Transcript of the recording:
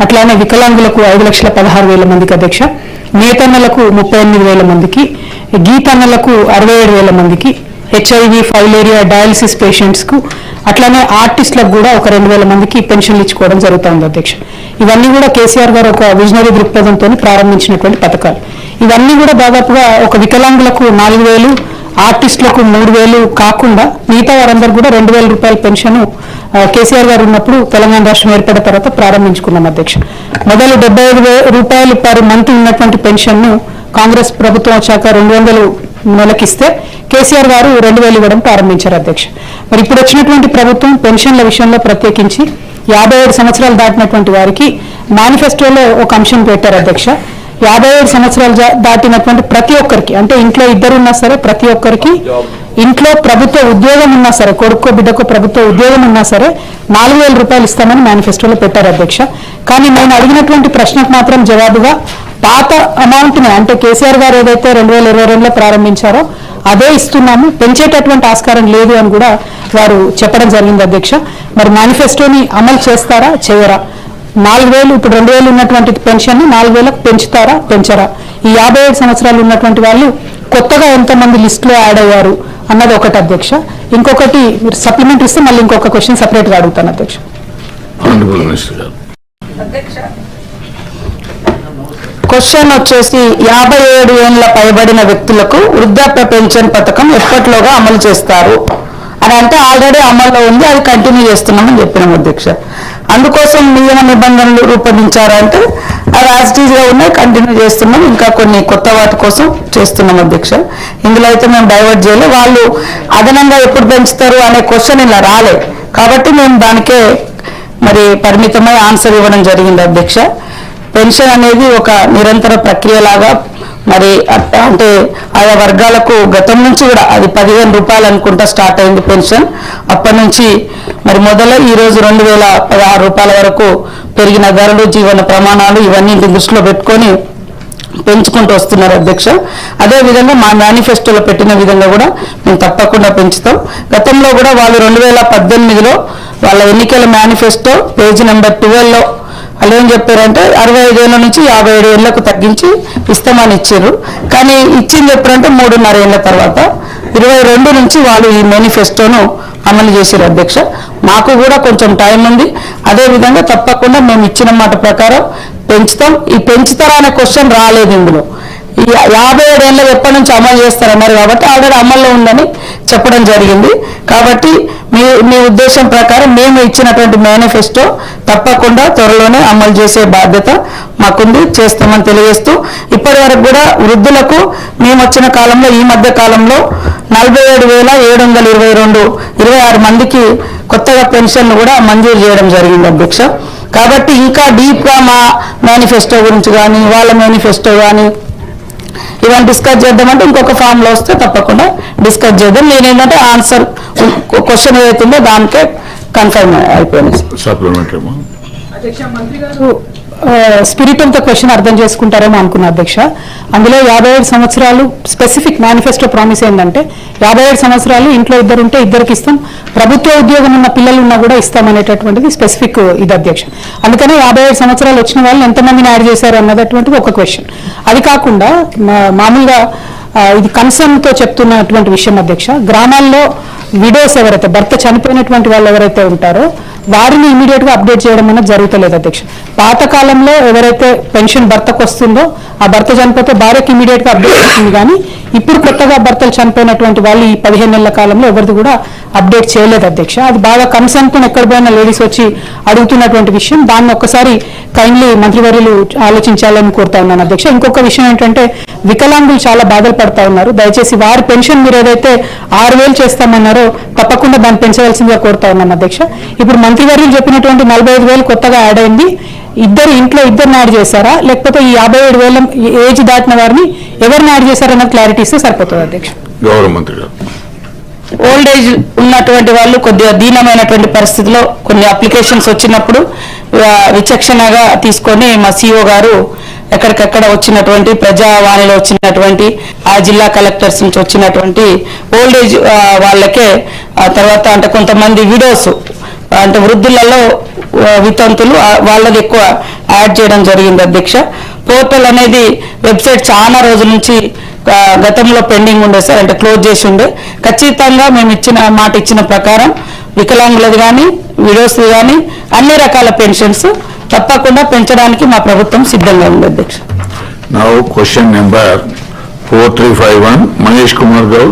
అట్లానే వికలాంగులకు 5,16,000 మందికి అధ్యక్ష, నేతన్నలకు 38,000 మందికి, గీతన్నలకు 67,000 మందికి, హెచ్ఐవి, ఫైలేరియా, డయాలసిస్ పేషెంట్స్కు, అట్లానే ఆర్టిస్టులకు కూడా ఒక 2,000 మందికి పెన్షన్లు ఇచ్చుకోవడం జరుగుతుంది అధ్యక్ష. ఇవన్నీ కూడా కేసీఆర్ గారు ఒక విజనరీ దృక్పథంతో ప్రారంభించినటువంటి పథకాలు. ఇవన్నీ కూడా దాదాపుగా ఒక వికలాంగులకు 4,000, ఆర్టిస్టులకు 3,000 కాకుండా మిగతా వారందరూ కూడా 2,000 రూపాయల పెన్షన్ కేసీఆర్ గారు ఉన్నప్పుడు తెలంగాణ రాష్ట్రం ఏర్పడిన తర్వాత ప్రారంభించుకున్నాం అధ్యక్ష. మొదలు 75,000 రూపాయలు పర్ మంత్ ఉన్నటువంటి పెన్షన్ను కాంగ్రెస్ ప్రభుత్వం వచ్చాక 200 నెలకిస్తే కేసీఆర్ గారు 2,000 ఇవ్వడం ప్రారంభించారు అధ్యక్ష. మరి ఇప్పుడు వచ్చినటువంటి ప్రభుత్వం పెన్షన్ల విషయంలో ప్రత్యేకించి 57 సంవత్సరాలు దాటినటువంటి వారికి మేనిఫెస్టోలో ఒక అంశం పెట్టారు అధ్యక్ష. 57 సంవత్సరాలు దాటినటువంటి ప్రతి ఒక్కరికి, అంటే ఇంట్లో ఇద్దరు ఉన్నా సరే ప్రతి ఒక్కరికి, ఇంట్లో ప్రభుత్వ ఉద్యోగం ఉన్నా సరే, కొడుకో బిడ్డకో ప్రభుత్వ ఉద్యోగం ఉన్నా సరే 4,000 రూపాయలు ఇస్తామని మేనిఫెస్టోలో పెట్టారు అధ్యక్ష. కానీ నేను అడిగినటువంటి ప్రశ్నకు మాత్రం జవాబుగా పాత అమౌంట్ని, అంటే కేసీఆర్ గారు ఏదైతే 2022లో ప్రారంభించారో అదే ఇస్తున్నాము, పెంచేటటువంటి ఆస్కారం లేదు అని కూడా వారు చెప్పడం జరిగింది అధ్యక్ష. మరి మేనిఫెస్టోని అమలు చేస్తారా చేయరా? 4,000 ఇప్పుడు 2,000 ఉన్నటువంటి పెన్షన్ 4,000కు పెంచుతారా పెంచరా? ఈ 57 సంవత్సరాలు ఉన్నటువంటి వాళ్ళు కొత్తగా ఎంతమంది లిస్టులో యాడ్ అయ్యారు అన్నది ఒకటి అధ్యక్ష. ఇంకొకటి మీరు సప్లిమెంట్ ఇస్తే మళ్ళీ ఇంకొక క్వశ్చన్ సపరేట్గా అడుగుతాను అధ్యక్ష. క్వశ్చన్ వచ్చేసి 57 ఏళ్ల పైబడిన వ్యక్తులకు వృద్ధాప్య పెన్షన్ పథకం ఎప్పటిలోగా అమలు చేస్తారు అని అంటే ఆల్రెడీ అమల్లో ఉంది, అది కంటిన్యూ చేస్తున్నామని చెప్పినాం అధ్యక్ష. అందుకోసం నియమ నిబంధనలు రూపొందించారంటే అవి యాజిటీజ్గా ఉన్నాయి, కంటిన్యూ చేస్తున్నాం. ఇంకా కొన్ని కొత్త వాటి కోసం చేస్తున్నాం అధ్యక్ష. ఇందులో అయితే మేము డైవర్ట్ చేయలేదు. వాళ్ళు అదనంగా ఎప్పుడు పెంచుతారు అనే క్వశ్చన్ ఇలా రాలే కాబట్టి మేము దానికే మరి పరిమితమై ఆన్సర్ ఇవ్వడం జరిగింది అధ్యక్ష. పెన్షన్ అనేది ఒక నిరంతర ప్రక్రియలాగా మరి అంటే ఆయా వర్గాలకు గతం నుంచి కూడా అది 15 రూపాయలు అనుకుంటా స్టార్ట్ అయింది పెన్షన్. అప్పటి నుంచి మరి మొదలై ఈరోజు 2,016 రూపాయల వరకు పెరిగిన ధరలు, జీవన ప్రమాణాలు ఇవన్నీ దృష్టిలో పెట్టుకొని పెంచుకుంటూ వస్తున్నారు అధ్యక్ష. అదేవిధంగా మా మేనిఫెస్టోలో పెట్టిన విధంగా కూడా మేము తప్పకుండా పెంచుతాం. గతంలో కూడా వాళ్ళు 2018లో వాళ్ళ ఎన్నికల మేనిఫెస్టో పేజీ నెంబర్ 12లో వాళ్ళు ఏం చెప్పారంటే 65 ఏళ్ళ నుంచి 57 ఏళ్లకు తగ్గించి ఇస్తామని ఇచ్చారు. కానీ ఇచ్చింది ఎప్పుడంటే 3.5 ఏళ్ల తర్వాత 22 నుంచి వాళ్ళు ఈ మేనిఫెస్టోను అమలు చేశారు అధ్యక్ష. మాకు కూడా కొంచెం టైం ఉంది. అదేవిధంగా తప్పకుండా మేము ఇచ్చిన మాట ప్రకారం పెంచుతాం. ఈ పెంచుతారా అనే క్వశ్చన్ రాలేదు ఇందులో. ఈ 57 ఏళ్ళు ఎప్పటి నుంచి అమలు చేస్తారన్నారు కాబట్టి ఆల్రెడీ అమల్లో ఉందని చెప్పడం జరిగింది. కాబట్టి మీ ఉద్దేశం ప్రకారం మేము ఇచ్చినటువంటి మేనిఫెస్టో తప్పకుండా త్వరలోనే అమలు చేసే బాధ్యత మాకుంది, చేస్తామని తెలియజేస్తూ ఇప్పటి వరకు కూడా వృద్ధులకు మేము వచ్చిన కాలంలో ఈ మధ్య కాలంలో 47,722 మందికి కొత్తగా పెన్షన్లు కూడా మంజూరు చేయడం జరిగింది అధ్యక్ష. కాబట్టి ఇంకా డీప్గా మా మేనిఫెస్టో గురించి కానీ వాళ్ళ మేనిఫెస్టో కానీ ఇవన్నీ డిస్కస్ చేద్దామంటే ఇంకొక ఫామ్లో వస్తే తప్పకుండా డిస్కస్ చేద్దాం. నేనేంటంటే ఆన్సర్ క్వశ్చన్ ఏదైతుందో దానికే కన్ఫర్మ్ అయిపోయింది. స్పిరిట్ ఆఫ్ ద క్వశ్చన్ అర్థం చేసుకుంటారేమో అనుకున్నా అధ్యక్ష. అందులో 57 సంవత్సరాలు స్పెసిఫిక్ మేనిఫెస్టో ప్రామిస్ ఏంటంటే 57 సంవత్సరాలు ఇంట్లో ఇద్దరు ఉంటే ఇద్దరికి ఇస్తాం, ప్రభుత్వ ఉద్యోగం ఉన్న పిల్లలు ఉన్నా కూడా ఇస్తామనేటటువంటిది స్పెసిఫిక్ ఇది అధ్యక్ష. అందుకనే 57 సంవత్సరాలు వచ్చిన వాళ్ళు ఎంతమందిని యాడ్ చేశారు అన్నటువంటిది ఒక క్వశ్చన్. అది కాకుండా మామూలుగా ఇది కన్సర్న్తో చెప్తున్నటువంటి విషయం అధ్యక్ష. గ్రామాల్లో విడోస్ ఎవరైతే భర్త చనిపోయినటువంటి వాళ్ళు ఎవరైతే ఉంటారో వారిని ఇమీడియట్గా అప్డేట్ చేయడం అనేది జరుగుతలేదు అధ్యక్ష. పాతకాలంలో ఎవరైతే పెన్షన్ భర్తకు వస్తుందో ఆ భర్త చనిపోతే భార్యకి ఇమీడియట్గా అప్డేట్ వస్తుంది. కానీ ఇప్పుడు కొత్తగా భర్తలు చనిపోయినటువంటి వాళ్ళు ఈ 15 నెలల కాలంలో ఎవరిది కూడా అప్డేట్ చేయలేదు అధ్యక్ష. అది బాగా కన్సర్న్తో ఎక్కడ పోయినా లేడీస్ వచ్చి అడుగుతున్నటువంటి విషయం. దాన్ని ఒక్కసారి కైండ్లీ మంత్రివర్యులు ఆలోచించాలని కోరుతా ఉన్నాను అధ్యక్ష. ఇంకొక విషయం ఏంటంటే వికలాంగులు చాలా బాధలు పడతా ఉన్నారు. దయచేసి వారి పెన్షన్ మీరు ఏదైతే 6,000 చేస్తామన్నారో తప్పకుండా దాన్ని పెంచవలసిందిగా కోరుతా ఉన్నాను అధ్యక్ష. ఇప్పుడు మంత్రివర్యులు చెప్పినటువంటి 45,000 కొత్తగా యాడ్ అయింది. ఇంట్లో ఇద్దరిని యాడ్ చేశారా లేకపోతే ఈ 57,000 ఏజ్ దాటిన వారిని ఎవరిని యాడ్ చేశారన్న క్లారిటీ ఇస్తే సరిపోతుంది అధ్యక్ష. గౌరవ మంత్రి గారు, ఓల్డ్ ఏజ్ ఉన్నటువంటి వాళ్ళు కొద్దిగా దీనమైనటువంటి పరిస్థితిలో కొన్ని అప్లికేషన్స్ వచ్చినప్పుడు విచక్షణగా తీసుకొని మా సిఓ గారు ఎక్కడికెక్కడ వచ్చినటువంటి ప్రజావాణిలో వచ్చినటువంటి ఆ జిల్లా కలెక్టర్స్ నుంచి వచ్చినటువంటి ఓల్డ్ ఏజ్ వాళ్ళకే తర్వాత అంటే కొంతమంది విడోస్ అంటే వృద్ధులలో వితంతులు వాళ్ళది ఎక్కువ యాడ్ చేయడం జరిగింది అధ్యక్ష. పోర్టల్ అనేది వెబ్సైట్ చాలా రోజుల నుంచి గతంలో పెండింగ్ ఉండే సార్, అంటే క్లోజ్ చేసి ఉండే. ఖచ్చితంగా మేము మాట ఇచ్చిన ప్రకారం వికలాంగులది కానీ విడోస్ కానీ అన్ని రకాల పెన్షన్స్ తప్పకుండా పెంచడానికి మా ప్రభుత్వం సిద్ధంగా ఉంది అధ్యక్ష. Now question number 4351, Mahesh Kumar Gaur.